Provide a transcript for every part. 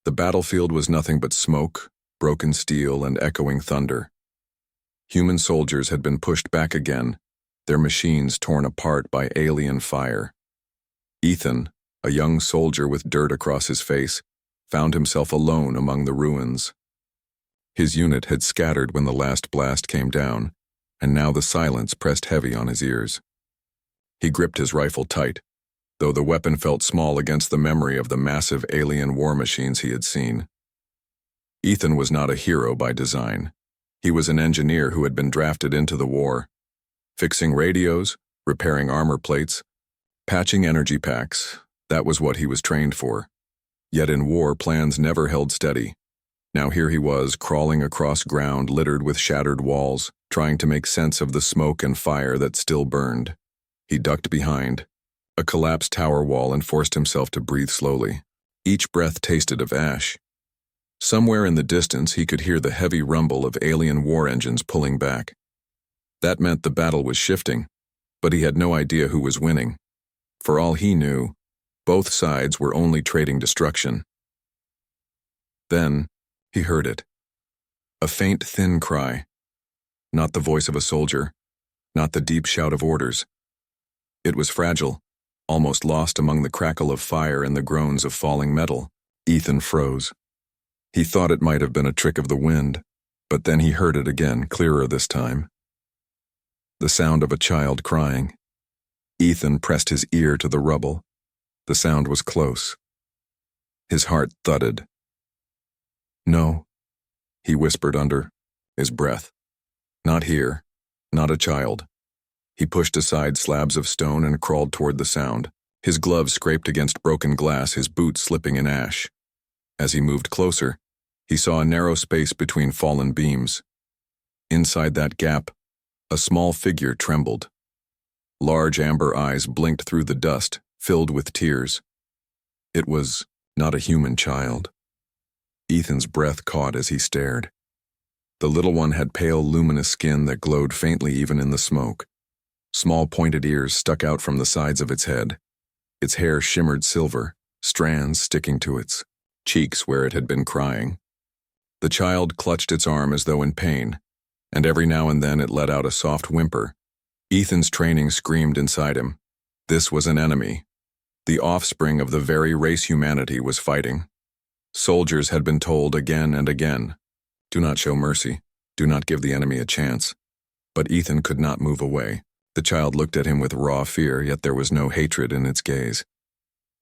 The battlefield was nothing but smoke, broken steel, and echoing thunder. Human soldiers had been pushed back again, their machines torn apart by alien fire. Ethan, a young soldier with dirt across his face, found himself alone among the ruins. His unit had scattered when the last blast came down, and now the silence pressed heavy on his ears. He gripped his rifle tight, though the weapon felt small against the memory of the massive alien war machines he had seen. Ethan was not a hero by design. He was an engineer who had been drafted into the war, fixing radios, repairing armor plates, patching energy packs. That was what he was trained for. Yet in war, plans never held steady. Now here he was, crawling across ground littered with shattered walls, trying to make sense of the smoke and fire that still burned. He ducked behind a collapsed tower wall and forced himself to breathe slowly. Each breath tasted of ash. Somewhere in the distance, he could hear the heavy rumble of alien war engines pulling back. That meant the battle was shifting, but he had no idea who was winning. For all he knew, both sides were only trading destruction. Then, he heard it. A faint, thin cry. Not the voice of a soldier, not the deep shout of orders. It was fragile, almost lost among the crackle of fire and the groans of falling metal. Ethan froze. He thought it might have been a trick of the wind, but then he heard it again, clearer this time. The sound of a child crying. Ethan pressed his ear to the rubble. The sound was close. His heart thudded. "No," he whispered under his breath. "Not here. Not a child." He pushed aside slabs of stone and crawled toward the sound. His gloves scraped against broken glass, his boots slipping in ash. As he moved closer, he saw a narrow space between fallen beams. Inside that gap, a small figure trembled. Large amber eyes blinked through the dust, filled with tears. It was not a human child. Ethan's breath caught as he stared. The little one had pale, luminous skin that glowed faintly even in the smoke. Small pointed ears stuck out from the sides of its head. Its hair shimmered silver, strands sticking to its cheeks where it had been crying. The child clutched its arm as though in pain, and every now and then it let out a soft whimper. Ethan's training screamed inside him. This was an enemy. The offspring of the very race humanity was fighting. Soldiers had been told again and again, "Do not show mercy. Do not give the enemy a chance." But Ethan could not move away. The child looked at him with raw fear, yet there was no hatred in its gaze.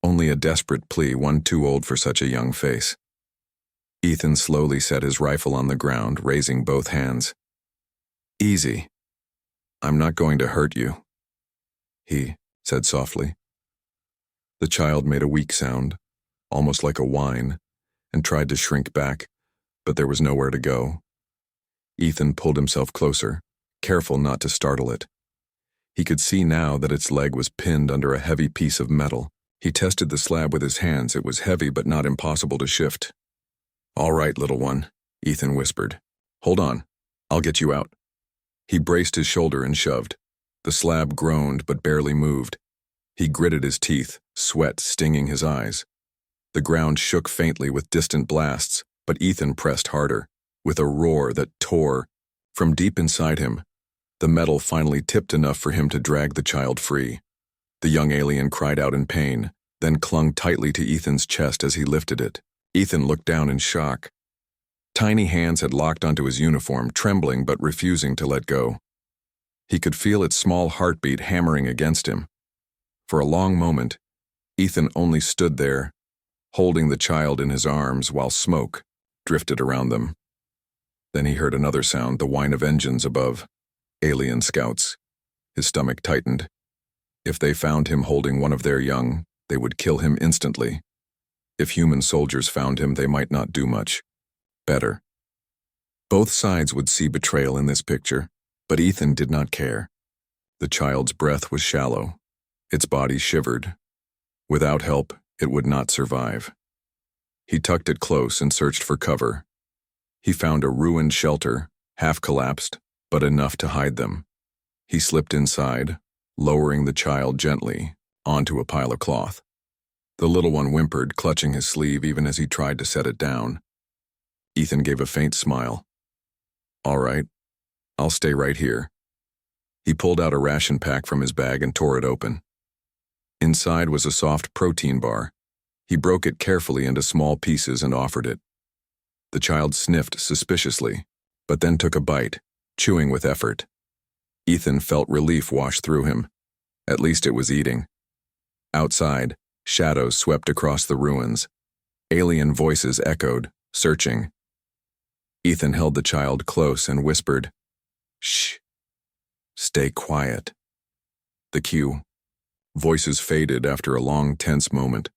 Only a desperate plea, one too old for such a young face. Ethan slowly set his rifle on the ground, raising both hands. "Easy. I'm not going to hurt you," he said softly. The child made a weak sound, almost like a whine, and tried to shrink back, but there was nowhere to go. Ethan pulled himself closer, careful not to startle it. He could see now that its leg was pinned under a heavy piece of metal. He tested the slab with his hands. It was heavy but not impossible to shift. "All right, little one," Ethan whispered. "Hold on. I'll get you out." He braced his shoulder and shoved. The slab groaned but barely moved. He gritted his teeth, sweat stinging his eyes. The ground shook faintly with distant blasts, but Ethan pressed harder. With a roar that tore from deep inside him, the metal finally tipped enough for him to drag the child free. The young alien cried out in pain, then clung tightly to Ethan's chest as he lifted it. Ethan looked down in shock. Tiny hands had locked onto his uniform, trembling but refusing to let go. He could feel its small heartbeat hammering against him. For a long moment, Ethan only stood there, holding the child in his arms while smoke drifted around them. Then he heard another sound, the whine of engines above. Alien scouts. His stomach tightened. If they found him holding one of their young, they would kill him instantly. If human soldiers found him, they might not do much better. Both sides would see betrayal in this picture, but Ethan did not care. The child's breath was shallow. Its body shivered. Without help, it would not survive. He tucked it close and searched for cover. He found a ruined shelter, half collapsed, but enough to hide them. He slipped inside, lowering the child gently onto a pile of cloth. The little one whimpered, clutching his sleeve even as he tried to set it down. Ethan gave a faint smile. "All right, I'll stay right here." He pulled out a ration pack from his bag and tore it open. Inside was a soft protein bar. He broke it carefully into small pieces and offered it. The child sniffed suspiciously, but then took a bite, chewing with effort. Ethan felt relief wash through him. At least it was eating. Outside, shadows swept across the ruins. Alien voices echoed, searching. Ethan held the child close and whispered, "Shh. Stay quiet." The cue. Voices faded after a long, tense moment.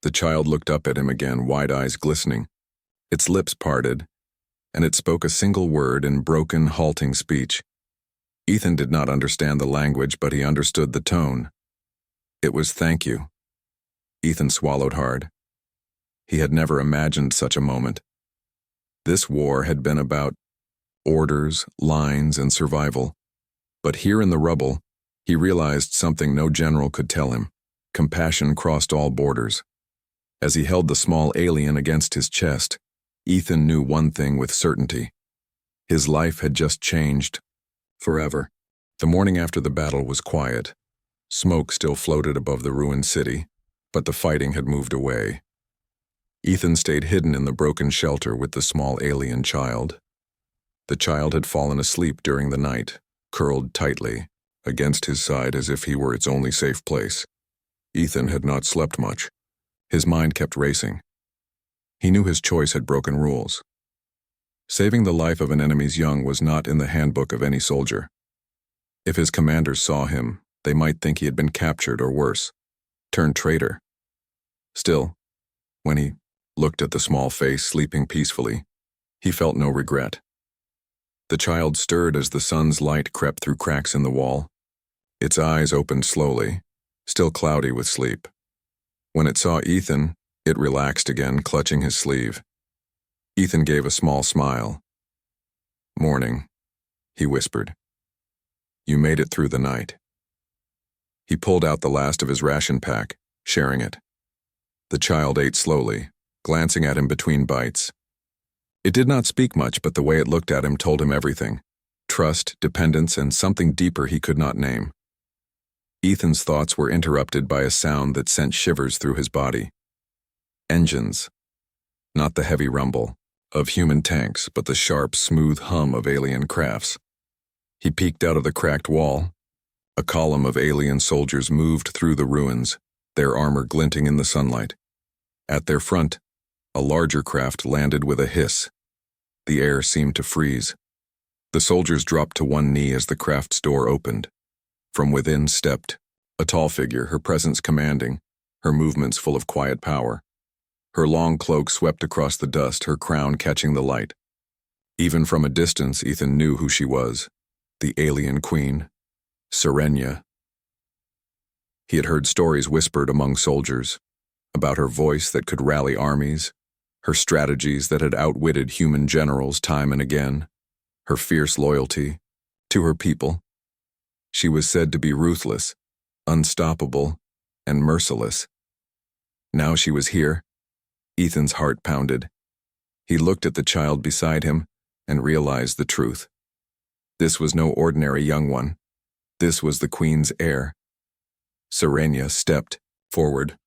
The child looked up at him again, wide eyes glistening. Its lips parted, and it spoke a single word in broken, halting speech. Ethan did not understand the language, but he understood the tone. It was "thank you." Ethan swallowed hard. He had never imagined such a moment. This war had been about orders, lines, and survival. But here in the rubble, he realized something no general could tell him. Compassion crossed all borders. As he held the small alien against his chest, Ethan knew one thing with certainty. His life had just changed. Forever. The morning after the battle was quiet. Smoke still floated above the ruined city, but the fighting had moved away. Ethan stayed hidden in the broken shelter with the small alien child. The child had fallen asleep during the night, curled tightly, against his side as if he were its only safe place. Ethan had not slept much. His mind kept racing. He knew his choice had broken rules. Saving the life of an enemy's young was not in the handbook of any soldier. If his commanders saw him, they might think he had been captured or worse, turned traitor. Still, when he looked at the small face sleeping peacefully, he felt no regret. The child stirred as the sun's light crept through cracks in the wall. Its eyes opened slowly, still cloudy with sleep. When it saw Ethan, it relaxed again, clutching his sleeve. Ethan gave a small smile. "Morning," he whispered. "You made it through the night." He pulled out the last of his ration pack, sharing it. The child ate slowly, glancing at him between bites. It did not speak much, but the way it looked at him told him everything. Trust, dependence, and something deeper he could not name. Ethan's thoughts were interrupted by a sound that sent shivers through his body. Engines. Not the heavy rumble of human tanks, but the sharp, smooth hum of alien crafts. He peeked out of the cracked wall. A column of alien soldiers moved through the ruins, their armor glinting in the sunlight. At their front, a larger craft landed with a hiss. The air seemed to freeze. The soldiers dropped to one knee as the craft's door opened. From within stepped a tall figure, her presence commanding, her movements full of quiet power. Her long cloak swept across the dust, her crown catching the light. Even from a distance, Ethan knew who she was, the alien queen, Serenia. He had heard stories whispered among soldiers about her voice that could rally armies, her strategies that had outwitted human generals time and again, her fierce loyalty to her people. She was said to be ruthless, unstoppable, and merciless. Now she was here. Ethan's heart pounded. He looked at the child beside him and realized the truth. This was no ordinary young one. This was the queen's heir. Serenia stepped forward,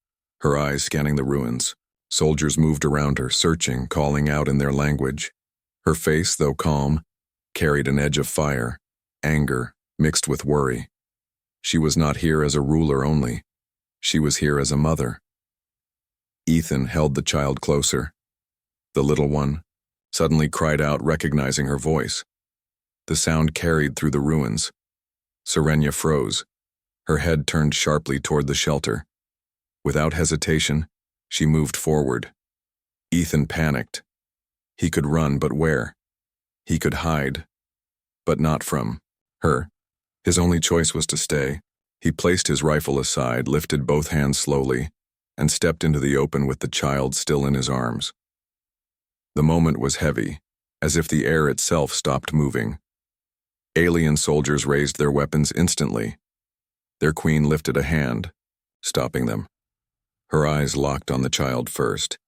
her eyes scanning the ruins. Soldiers moved around her, searching, calling out in their language. Her face, though calm, carried an edge of fire, anger, mixed with worry. She was not here as a ruler only. She was here as a mother. Ethan held the child closer. The little one suddenly cried out, recognizing her voice. The sound carried through the ruins. Serenia froze, her head turned sharply toward the shelter. Without hesitation, she moved forward. Ethan panicked. He could run, but where? He could hide, but not from her. His only choice was to stay. He placed his rifle aside, lifted both hands slowly, and stepped into the open with the child still in his arms. The moment was heavy, as if the air itself stopped moving. Alien soldiers raised their weapons instantly. Their queen lifted a hand, stopping them. Her eyes locked on the child first.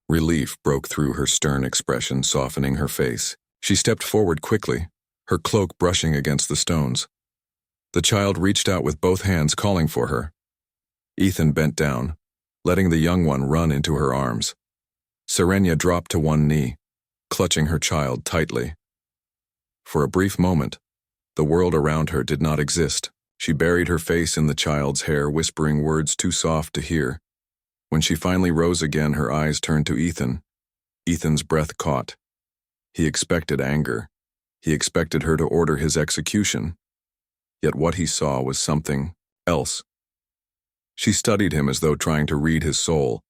Relief broke through her stern expression, softening her face. She stepped forward quickly, her cloak brushing against the stones. The child reached out with both hands, calling for her. Ethan bent down, letting the young one run into her arms. Serenia dropped to one knee, clutching her child tightly. For a brief moment, the world around her did not exist. She buried her face in the child's hair, whispering words too soft to hear. When she finally rose again, her eyes turned to Ethan. Ethan's breath caught. He expected anger. He expected her to order his execution. Yet what he saw was something else. She studied him as though trying to read his soul.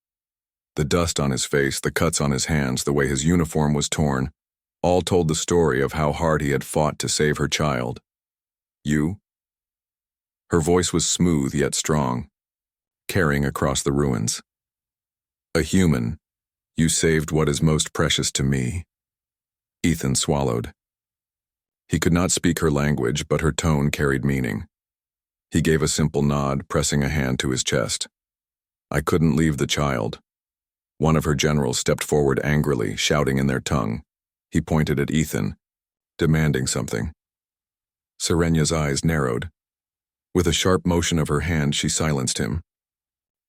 The dust on his face, the cuts on his hands, the way his uniform was torn, all told the story of how hard he had fought to save her child. You? Her voice was smooth yet strong, carrying across the ruins. A human, you saved what is most precious to me. Ethan swallowed. He could not speak her language, but her tone carried meaning. He gave a simple nod, pressing a hand to his chest. I couldn't leave the child. One of her generals stepped forward angrily, shouting in their tongue. He pointed at Ethan, demanding something. Serenia's eyes narrowed. With a sharp motion of her hand, she silenced him.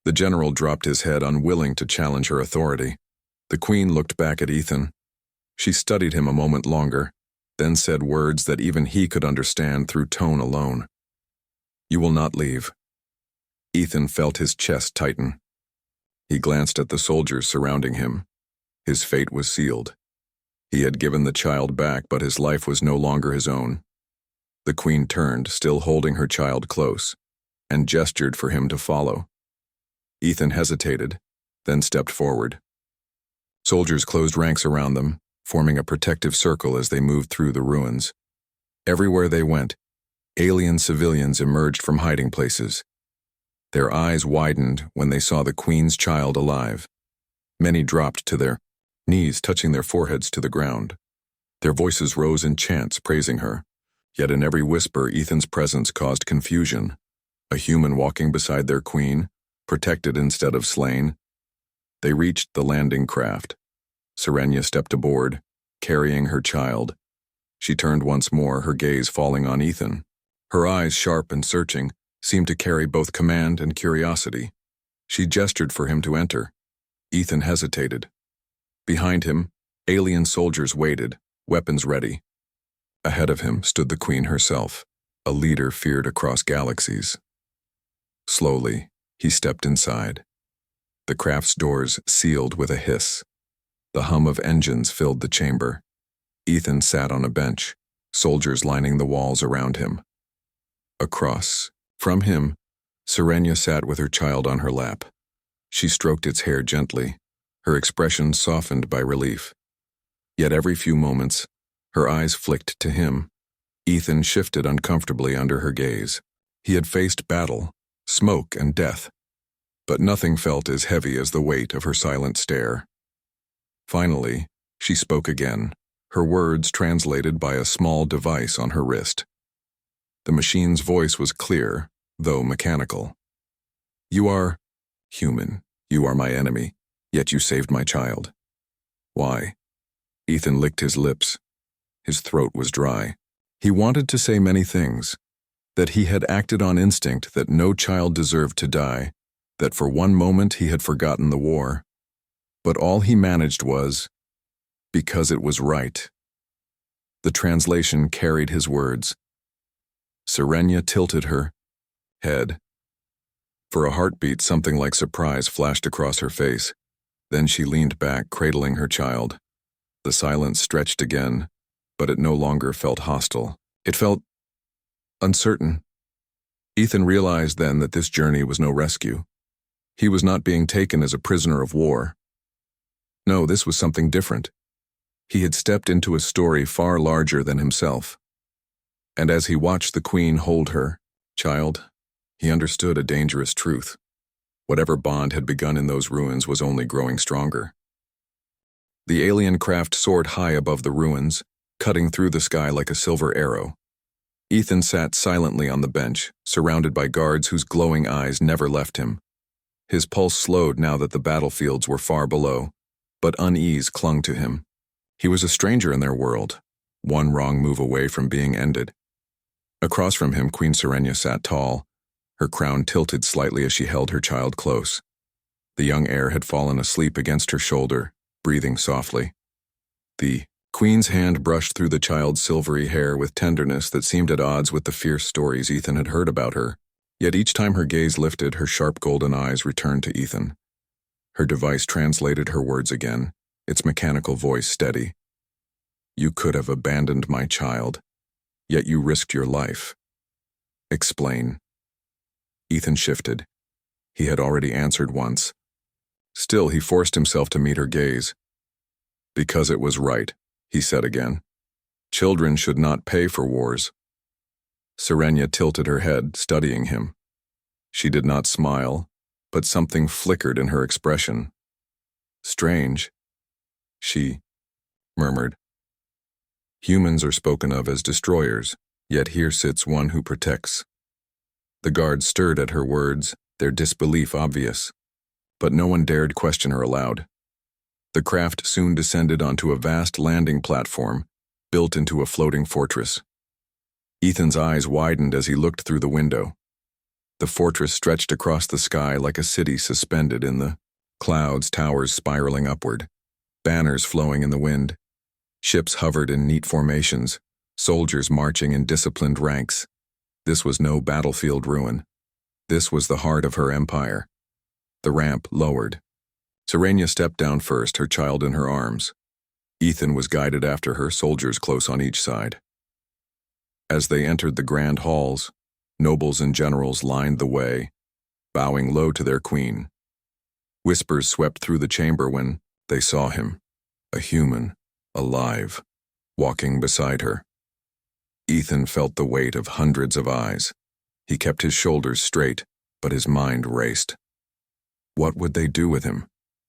The general dropped his head, unwilling to challenge her authority. The queen looked back at Ethan. She studied him a moment longer, then said words that even he could understand through tone alone. You will not leave. Ethan felt his chest tighten. He glanced at the soldiers surrounding him. His fate was sealed. He had given the child back, but his life was no longer his own. The queen turned, still holding her child close, and gestured for him to follow. Ethan hesitated, then stepped forward. Soldiers closed ranks around them, forming a protective circle as they moved through the ruins. Everywhere they went, alien civilians emerged from hiding places. Their eyes widened when they saw the queen's child alive. Many dropped to their knees, touching their foreheads to the ground. Their voices rose in chants praising her. Yet in every whisper, Ethan's presence caused confusion. A human walking beside their queen, protected instead of slain. They reached the landing craft. Serenia stepped aboard, carrying her child. She turned once more, her gaze falling on Ethan. Her eyes, sharp and searching, seemed to carry both command and curiosity. She gestured for him to enter. Ethan hesitated. Behind him, alien soldiers waited, weapons ready. Ahead of him stood the queen herself, a leader feared across galaxies. Slowly, he stepped inside. The craft's doors sealed with a hiss. The hum of engines filled the chamber. Ethan sat on a bench, soldiers lining the walls around him. Across, from him, Serenia sat with her child on her lap. She stroked its hair gently, her expression softened by relief. Yet every few moments, her eyes flicked to him. Ethan shifted uncomfortably under her gaze. He had faced battle, smoke, and death, but nothing felt as heavy as the weight of her silent stare. Finally, she spoke again, her words translated by a small device on her wrist. The machine's voice was clear, though mechanical. You are human. You are my enemy, yet you saved my child. Why? Ethan licked his lips. His throat was dry. He wanted to say many things, that he had acted on instinct, that no child deserved to die, that for one moment he had forgotten the war. But all he managed was, because it was right. The translation carried his words. Serenia tilted her head. For a heartbeat, something like surprise flashed across her face. Then she leaned back, cradling her child. The silence stretched again, but it no longer felt hostile. It felt uncertain. Ethan realized then that this journey was no rescue. He was not being taken as a prisoner of war. No, this was something different. He had stepped into a story far larger than himself. And as he watched the queen hold her child, he understood a dangerous truth. Whatever bond had begun in those ruins was only growing stronger. The alien craft soared high above the ruins, cutting through the sky like a silver arrow. Ethan sat silently on the bench, surrounded by guards whose glowing eyes never left him. His pulse slowed now that the battlefields were far below, but unease clung to him. He was a stranger in their world, one wrong move away from being ended. Across from him, Queen Serenia sat tall, her crown tilted slightly as she held her child close. The young heir had fallen asleep against her shoulder, breathing softly. The queen's hand brushed through the child's silvery hair with tenderness that seemed at odds with the fierce stories Ethan had heard about her, yet each time her gaze lifted, her sharp golden eyes returned to Ethan. Her device translated her words again, its mechanical voice steady. "You could have abandoned my child, yet you risked your life. Explain." Ethan shifted. He had already answered once. Still, he forced himself to meet her gaze. "Because it was right," he said again. "Children should not pay for wars." Serenia tilted her head, studying him. She did not smile, but something flickered in her expression. "Strange," she murmured. "Humans are spoken of as destroyers, yet here sits one who protects." The guards stirred at her words, their disbelief obvious, but no one dared question her aloud. The craft soon descended onto a vast landing platform, built into a floating fortress. Ethan's eyes widened as he looked through the window. The fortress stretched across the sky like a city suspended in the clouds, towers spiraling upward, banners flowing in the wind. Ships hovered in neat formations, soldiers marching in disciplined ranks. This was no battlefield ruin. This was the heart of her empire. The ramp lowered. Serenia stepped down first, her child in her arms. Ethan was guided after her, soldiers close on each side. As they entered the grand halls, nobles and generals lined the way, bowing low to their queen. Whispers swept through the chamber when they saw him, a human, alive, walking beside her. Ethan felt the weight of hundreds of eyes. He kept his shoulders straight, but his mind raced. What would they do with him?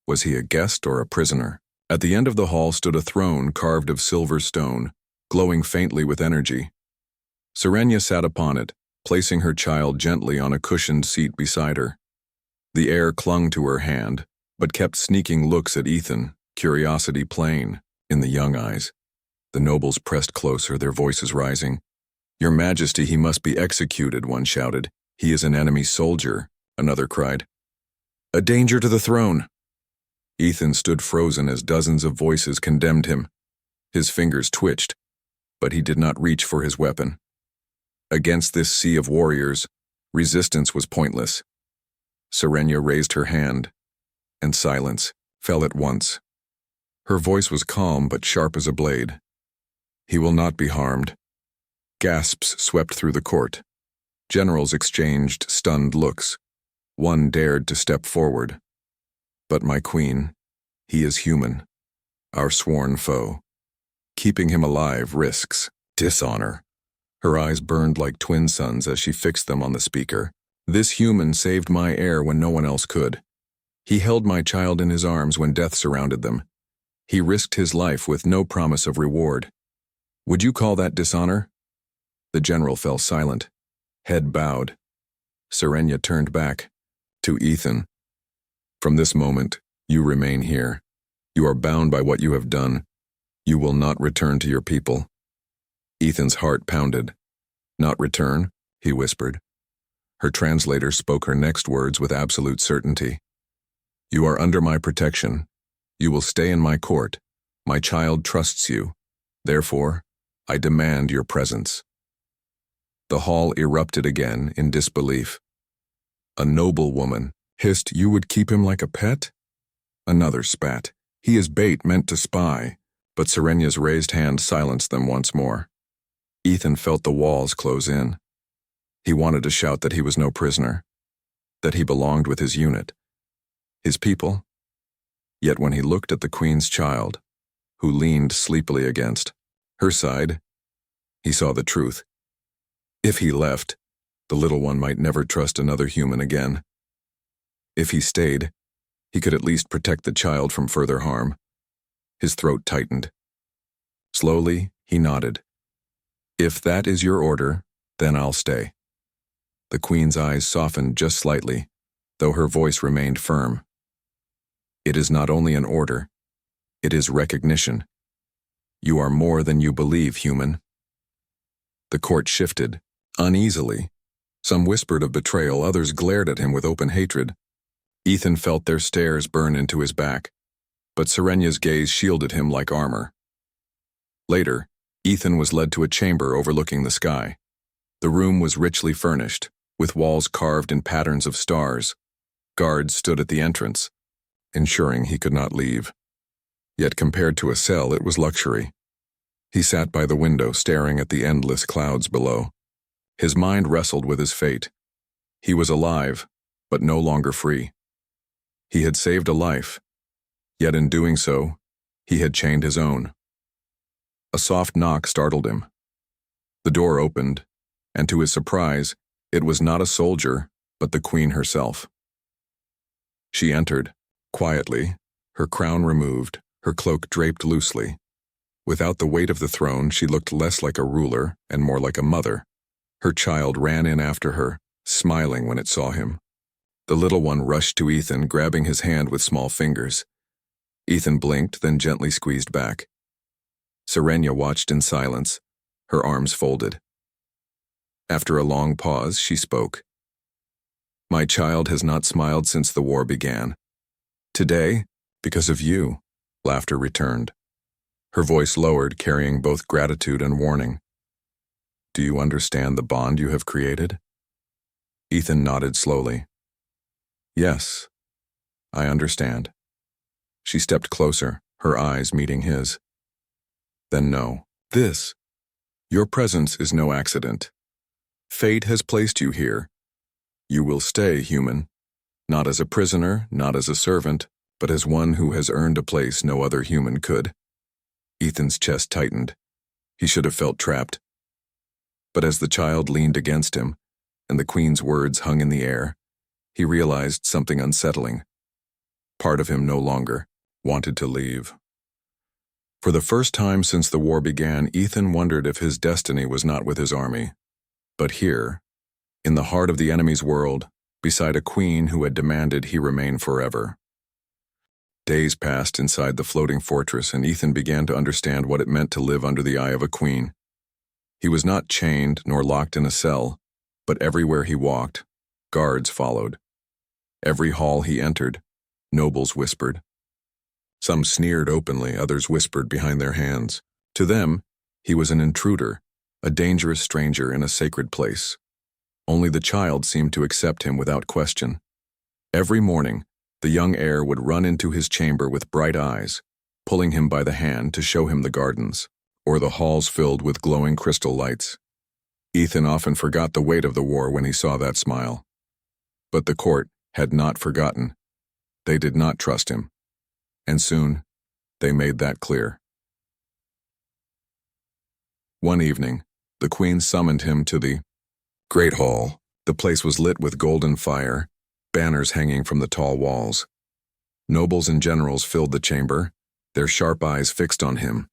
Was he a guest or a prisoner? At the end of the hall stood a throne carved of silver stone, glowing faintly with energy. Serenia sat upon it, placing her child gently on a cushioned seat beside her. The heir clung to her hand, but kept sneaking looks at Ethan, curiosity plain in the young eyes. The nobles pressed closer, their voices rising. "Your Majesty, he must be executed," one shouted. "He is an enemy soldier," another cried. "A danger to the throne." Ethan stood frozen as dozens of voices condemned him. His fingers twitched, but he did not reach for his weapon. Against this sea of warriors, resistance was pointless. Serenia raised her hand, and silence fell at once. Her voice was calm but sharp as a blade. "He will not be harmed." Gasps swept through the court. Generals exchanged stunned looks. One dared to step forward. "But my queen, he is human, our sworn foe. Keeping him alive risks dishonor." Her eyes burned like twin suns as she fixed them on the speaker. "This human saved my heir when no one else could. He held my child in his arms when death surrounded them. He risked his life with no promise of reward. Would you call that dishonor?" The general fell silent, head bowed. Serenia turned back to Ethan. "From this moment, you remain here. You are bound by what you have done. You will not return to your people." Ethan's heart pounded. "Not return?" he whispered. Her translator spoke her next words with absolute certainty. "You are under my protection. You will stay in my court. My child trusts you. Therefore, I demand your presence." The hall erupted again in disbelief. A noble woman hissed, "You would keep him like a pet?" Another spat, "He is bait meant to spy," but Serenia's raised hand silenced them once more. Ethan felt the walls close in. He wanted to shout that he was no prisoner, that he belonged with his unit, his people. Yet when he looked at the queen's child, who leaned sleepily against her side, he saw the truth. If he left, the little one might never trust another human again. If he stayed, he could at least protect the child from further harm. His throat tightened. Slowly, he nodded. "If that is your order, then I'll stay." The queen's eyes softened just slightly, though her voice remained firm. "It is not only an order, it is recognition. You are more than you believe, human." The court shifted, uneasily. Some whispered of betrayal, others glared at him with open hatred. Ethan felt their stares burn into his back, but Serenya's gaze shielded him like armor. Later, Ethan was led to a chamber overlooking the sky. The room was richly furnished, with walls carved in patterns of stars. Guards stood at the entrance, ensuring he could not leave. Yet compared to a cell, it was luxury. He sat by the window, staring at the endless clouds below. His mind wrestled with his fate. He was alive, but no longer free. He had saved a life, yet in doing so, he had chained his own. A soft knock startled him. The door opened, and to his surprise, it was not a soldier, but the queen herself. She entered, quietly, her crown removed, her cloak draped loosely. Without the weight of the throne, she looked less like a ruler and more like a mother. Her child ran in after her, smiling when it saw him. The little one rushed to Ethan, grabbing his hand with small fingers. Ethan blinked, then gently squeezed back. Serenya watched in silence, her arms folded. After a long pause, she spoke. "My child has not smiled since the war began. Today, because of you," laughter returned. Her voice lowered, carrying both gratitude and warning. "Do you understand the bond you have created?" Ethan nodded slowly. "Yes, I understand." She stepped closer, her eyes meeting his. "Then know this. Your presence is no accident. Fate has placed you here. You will stay human, not as a prisoner, not as a servant, but as one who has earned a place no other human could." Ethan's chest tightened. He should have felt trapped. But as the child leaned against him, and the queen's words hung in the air, he realized something unsettling. Part of him no longer wanted to leave. For the first time since the war began, Ethan wondered if his destiny was not with his army, but here, in the heart of the enemy's world, beside a queen who had demanded he remain forever. Days passed inside the floating fortress, and Ethan began to understand what it meant to live under the eye of a queen. He was not chained nor locked in a cell, but everywhere he walked, guards followed. Every hall he entered, nobles whispered. Some sneered openly, others whispered behind their hands. To them, he was an intruder, a dangerous stranger in a sacred place. Only the child seemed to accept him without question. Every morning, the young heir would run into his chamber with bright eyes, pulling him by the hand to show him the gardens, or the halls filled with glowing crystal lights. Ethan often forgot the weight of the war when he saw that smile. But the court had not forgotten. They did not trust him. And soon, they made that clear. One evening, the queen summoned him to the great hall. The place was lit with golden fire, banners hanging from the tall walls. Nobles and generals filled the chamber, their sharp eyes fixed on him.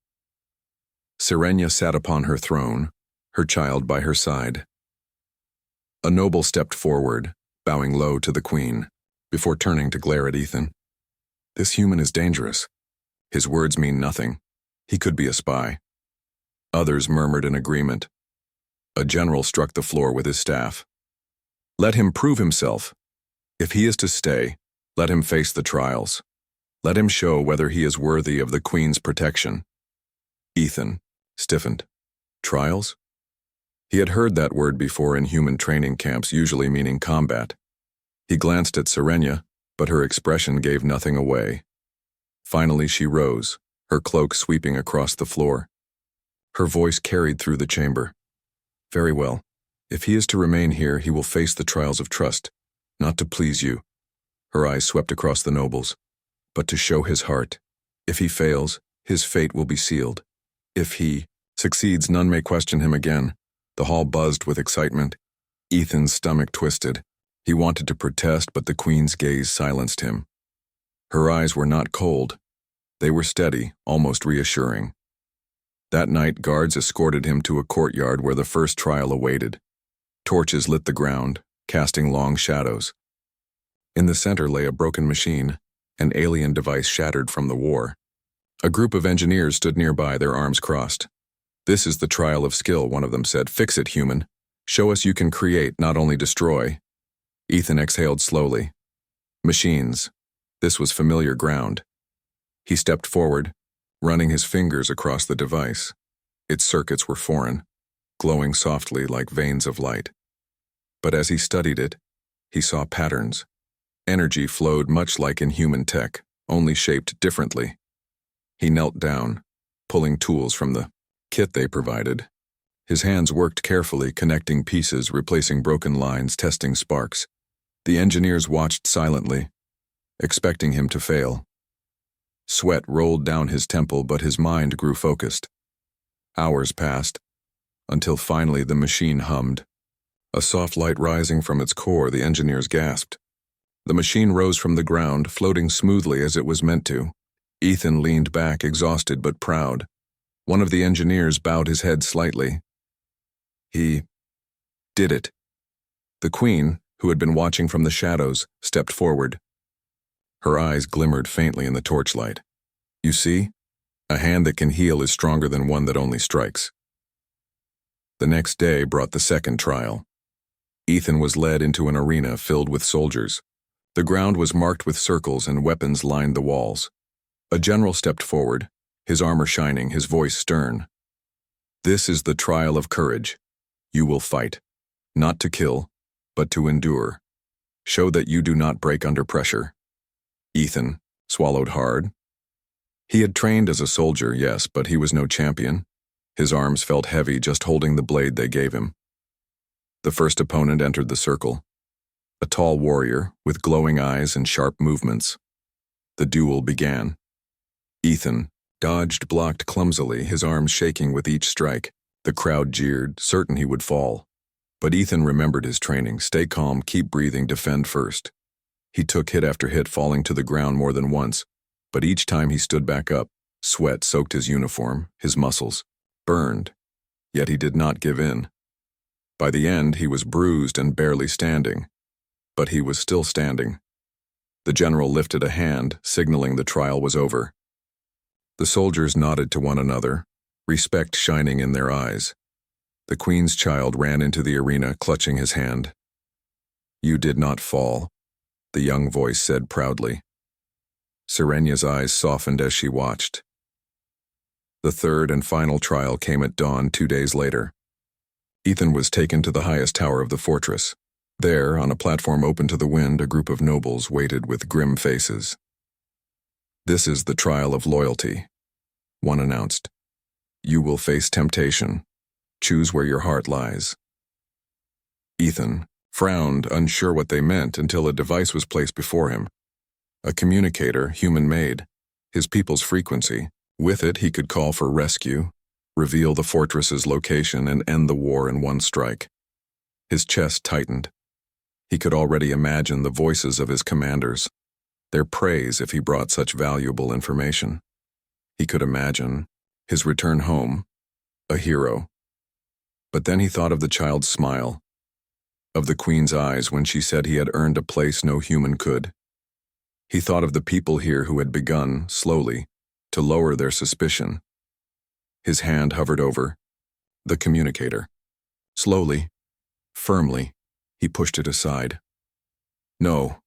Serenya sat upon her throne, her child by her side. A noble stepped forward, bowing low to the queen, before turning to glare at Ethan. "This human is dangerous. His words mean nothing. He could be a spy." Others murmured in agreement. A general struck the floor with his staff. "Let him prove himself. If he is to stay, let him face the trials. Let him show whether he is worthy of the queen's protection." Ethan stiffened. Trials? He had heard that word before in human training camps, usually meaning combat. He glanced at Serenya, but her expression gave nothing away. Finally she rose, her cloak sweeping across the floor. Her voice carried through the chamber. "Very well. If he is to remain here, he will face the trials of trust, not to please you." Her eyes swept across the nobles. "But to show his heart. If he fails, his fate will be sealed. If he succeeds, none may question him again." The hall buzzed with excitement. Ethan's stomach twisted. He wanted to protest, but the queen's gaze silenced him. Her eyes were not cold. They were steady, almost reassuring. That night, guards escorted him to a courtyard where the first trial awaited. Torches lit the ground, casting long shadows. In the center lay a broken machine, an alien device shattered from the war. A group of engineers stood nearby, their arms crossed. "This is the trial of skill," one of them said. "Fix it, human. Show us you can create, not only destroy." Ethan exhaled slowly. Machines. This was familiar ground. He stepped forward, running his fingers across the device. Its circuits were foreign, glowing softly like veins of light. But as he studied it, he saw patterns. Energy flowed much like in human tech, only shaped differently. He knelt down, pulling tools from the kit they provided. His hands worked carefully, connecting pieces, replacing broken lines, testing sparks. The engineers watched silently, expecting him to fail. Sweat rolled down his temple, but his mind grew focused. Hours passed, until finally the machine hummed. A soft light rising from its core, the engineers gasped. The machine rose from the ground, floating smoothly as it was meant to. Ethan leaned back, exhausted but proud. One of the engineers bowed his head slightly. He did it. The Queen, who had been watching from the shadows, stepped forward. Her eyes glimmered faintly in the torchlight. "You see? A hand that can heal is stronger than one that only strikes." The next day brought the second trial. Ethan was led into an arena filled with soldiers. The ground was marked with circles and weapons lined the walls. A general stepped forward, his armor shining, his voice stern. "This is the trial of courage. You will fight, not to kill, but to endure. Show that you do not break under pressure." Ethan swallowed hard. He had trained as a soldier, yes, but he was no champion. His arms felt heavy just holding the blade they gave him. The first opponent entered the circle. A tall warrior with glowing eyes and sharp movements. The duel began. Ethan dodged, blocked clumsily, his arms shaking with each strike. The crowd jeered, certain he would fall. But Ethan remembered his training. Stay calm, keep breathing, defend first. He took hit after hit, falling to the ground more than once. But each time he stood back up, sweat soaked his uniform, his muscles burned. Yet he did not give in. By the end, he was bruised and barely standing. But he was still standing. The general lifted a hand, signaling the trial was over. The soldiers nodded to one another, respect shining in their eyes. The Queen's child ran into the arena, clutching his hand. "You did not fall," the young voice said proudly. Serenya's eyes softened as she watched. The third and final trial came at dawn 2 days later. Ethan was taken to the highest tower of the fortress. There, on a platform open to the wind, a group of nobles waited with grim faces. "This is the trial of loyalty," one announced. "You will face temptation. Choose where your heart lies." Ethan frowned, unsure what they meant, until a device was placed before him. A communicator, human-made, his people's frequency. With it, he could call for rescue, reveal the fortress's location, and end the war in one strike. His chest tightened. He could already imagine the voices of his commanders, their praise if he brought such valuable information. He could imagine his return home, a hero. But then he thought of the child's smile, of the Queen's eyes when she said he had earned a place no human could. He thought of the people here who had begun, slowly, to lower their suspicion. His hand hovered over the communicator. Slowly, firmly, he pushed it aside. "No,"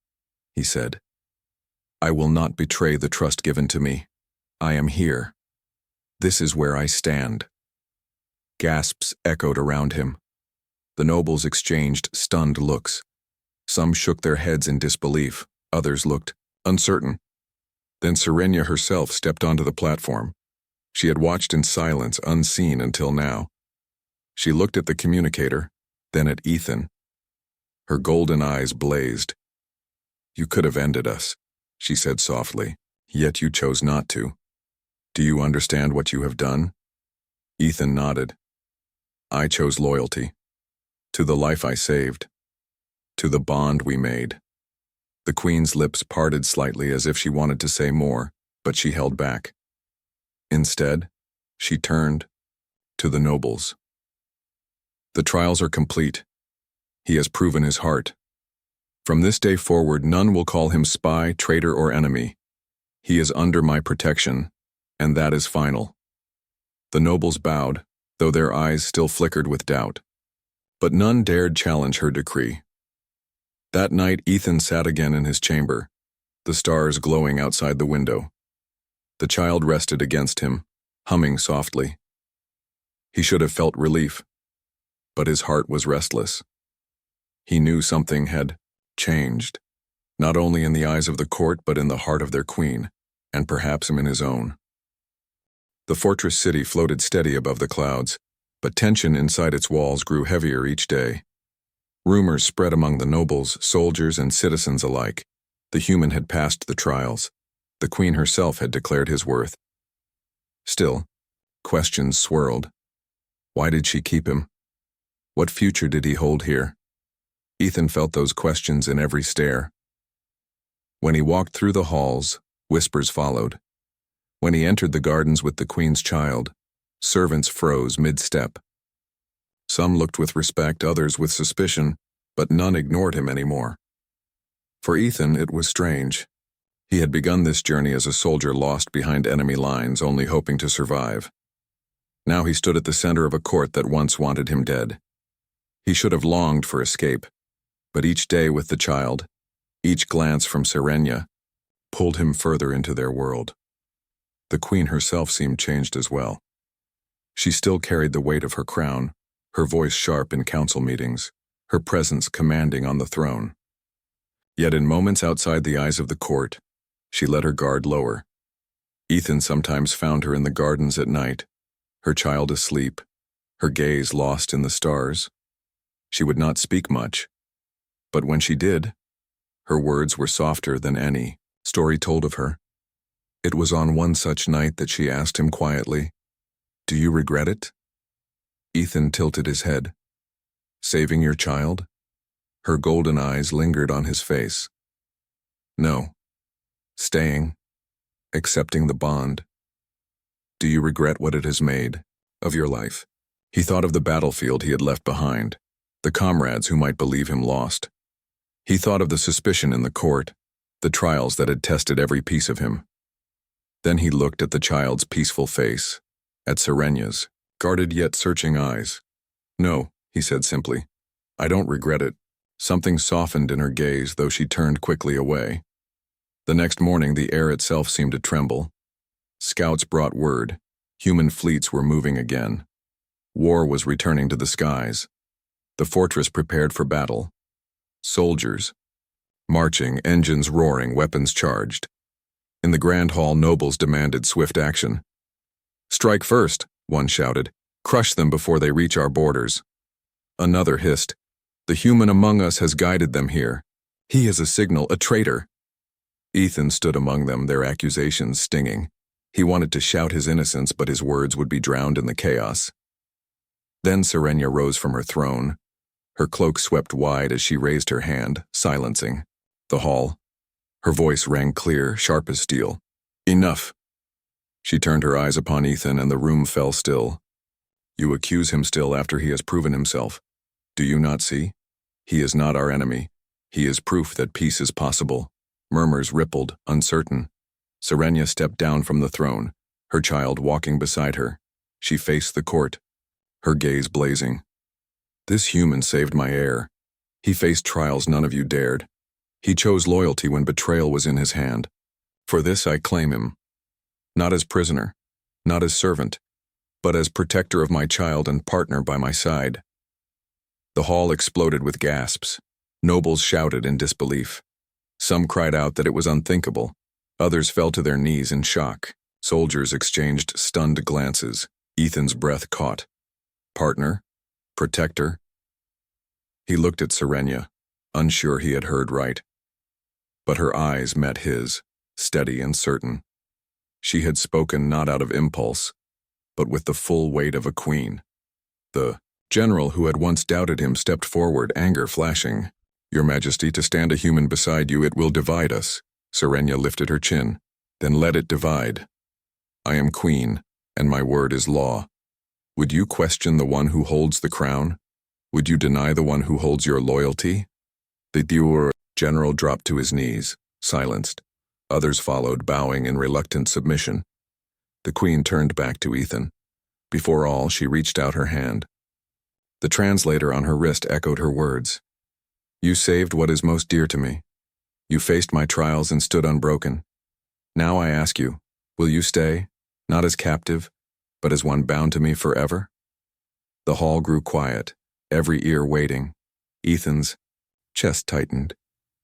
he said. "I will not betray the trust given to me. I am here. This is where I stand." Gasps echoed around him. The nobles exchanged stunned looks. Some shook their heads in disbelief, others looked uncertain. Then Serenya herself stepped onto the platform. She had watched in silence, unseen until now. She looked at the communicator, then at Ethan. Her golden eyes blazed. "You could have ended us," she said softly, "yet you chose not to. Do you understand what you have done?" Ethan nodded. "I chose loyalty. To the life I saved. To the bond we made." The Queen's lips parted slightly as if she wanted to say more, but she held back. Instead, she turned to the nobles. "The trials are complete. He has proven his heart. From this day forward, none will call him spy, traitor, or enemy. He is under my protection, and that is final." The nobles bowed, though their eyes still flickered with doubt. But none dared challenge her decree. That night, Ethan sat again in his chamber, the stars glowing outside the window. The child rested against him, humming softly. He should have felt relief, but his heart was restless. He knew something had changed, not only in the eyes of the court but in the heart of their queen, and perhaps in his own. The fortress city floated steady above the clouds, but tension inside its walls grew heavier each day. Rumors spread among the nobles, soldiers, and citizens alike. The human had passed the trials. The queen herself had declared his worth. Still, questions swirled. Why did she keep him? What future did he hold here? Ethan felt those questions in every stare. When he walked through the halls, whispers followed. When he entered the gardens with the queen's child, servants froze mid-step. Some looked with respect, others with suspicion, but none ignored him anymore. For Ethan, it was strange. He had begun this journey as a soldier lost behind enemy lines, only hoping to survive. Now he stood at the center of a court that once wanted him dead. He should have longed for escape, but each day with the child, each glance from Serenia, pulled him further into their world. The queen herself seemed changed as well. She still carried the weight of her crown, her voice sharp in council meetings, her presence commanding on the throne. Yet in moments outside the eyes of the court, she let her guard lower. Ethan sometimes found her in the gardens at night, her child asleep, her gaze lost in the stars. She would not speak much, but when she did, her words were softer than any story told of her. It was on one such night that she asked him quietly, "Do you regret it?" Ethan tilted his head. "Saving your child?" Her golden eyes lingered on his face. "No. Staying. Accepting the bond. Do you regret what it has made of your life?" He thought of the battlefield he had left behind, the comrades who might believe him lost. He thought of the suspicion in the court, the trials that had tested every piece of him. Then he looked at the child's peaceful face, at Serenia's guarded yet searching eyes. "No," he said simply. "I don't regret it." Something softened in her gaze, though she turned quickly away. The next morning, the air itself seemed to tremble. Scouts brought word. Human fleets were moving again. War was returning to the skies. The fortress prepared for battle. Soldiers, marching, engines roaring, weapons charged. In the grand hall, nobles demanded swift action. "Strike first," one shouted. "Crush them before they reach our borders." Another hissed, "The human among us has guided them here. He is a signal, a traitor." Ethan stood among them, their accusations stinging. He wanted to shout his innocence, but his words would be drowned in the chaos. Then Serenia rose from her throne. Her cloak swept wide as she raised her hand, silencing the hall. Her voice rang clear, sharp as steel. "Enough." She turned her eyes upon Ethan, and the room fell still. "You accuse him still after he has proven himself. Do you not see? He is not our enemy. He is proof that peace is possible." Murmurs rippled, uncertain. Serenia stepped down from the throne, her child walking beside her. She faced the court, her gaze blazing. "This human saved my heir. He faced trials none of you dared. He chose loyalty when betrayal was in his hand. For this I claim him. Not as prisoner, not as servant, but as protector of my child and partner by my side." The hall exploded with gasps. Nobles shouted in disbelief. Some cried out that it was unthinkable. Others fell to their knees in shock. Soldiers exchanged stunned glances. Ethan's breath caught. Partner? Protector? He looked at Serenia, unsure he had heard right. But her eyes met his, steady and certain. She had spoken not out of impulse, but with the full weight of a queen. The general who had once doubted him stepped forward, anger flashing. "Your Majesty, to stand a human beside you, it will divide us." Serenia lifted her chin. "Then let it divide. I am queen, and my word is law. Would you question the one who holds the crown? Would you deny the one who holds your loyalty?" The viewer General dropped to his knees, silenced. Others followed, bowing in reluctant submission. The Queen turned back to Ethan. Before all, she reached out her hand. The translator on her wrist echoed her words. You saved what is most dear to me. You faced my trials and stood unbroken. Now I ask you, will you stay, not as captive, but as one bound to me forever? The hall grew quiet, every ear waiting. Ethan's chest tightened.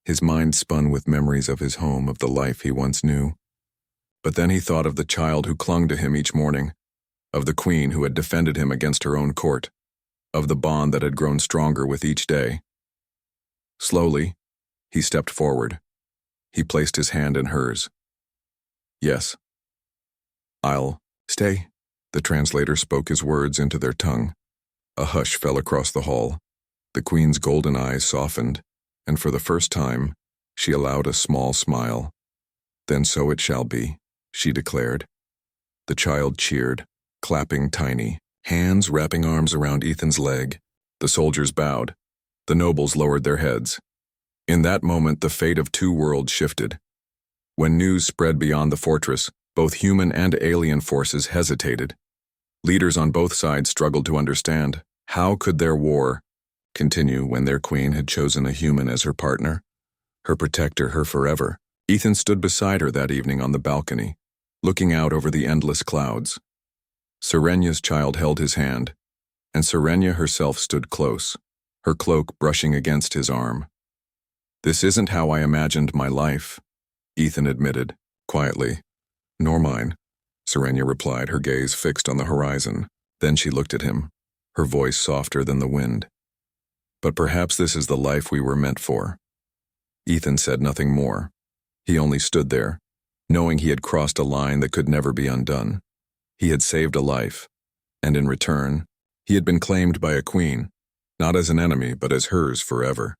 His mind spun with memories of his home, of the life he once knew. But then he thought of the child who clung to him each morning, of the Queen who had defended him against her own court, of the bond that had grown stronger with each day. Slowly, he stepped forward. He placed his hand in hers. Yes. I'll stay. The translator spoke his words into their tongue. A hush fell across the hall. The Queen's golden eyes softened, and for the first time, she allowed a small smile. Then so it shall be, she declared. The child cheered, clapping tiny hands, wrapping arms around Ethan's leg. The soldiers bowed. The nobles lowered their heads. In that moment, the fate of two worlds shifted. When news spread beyond the fortress, both human and alien forces hesitated. Leaders on both sides struggled to understand. How could their war continue when their Queen had chosen a human as her partner, her protector, her forever? Ethan stood beside her that evening on the balcony, looking out over the endless clouds. Serenya's child held his hand, and Serenya herself stood close, her cloak brushing against his arm. This isn't how I imagined my life, Ethan admitted, quietly. Nor mine, Serenya replied, her gaze fixed on the horizon. Then she looked at him, her voice softer than the wind. But perhaps this is the life we were meant for. Ethan said nothing more. He only stood there, knowing he had crossed a line that could never be undone. He had saved a life, and in return, he had been claimed by a queen, not as an enemy, but as hers forever.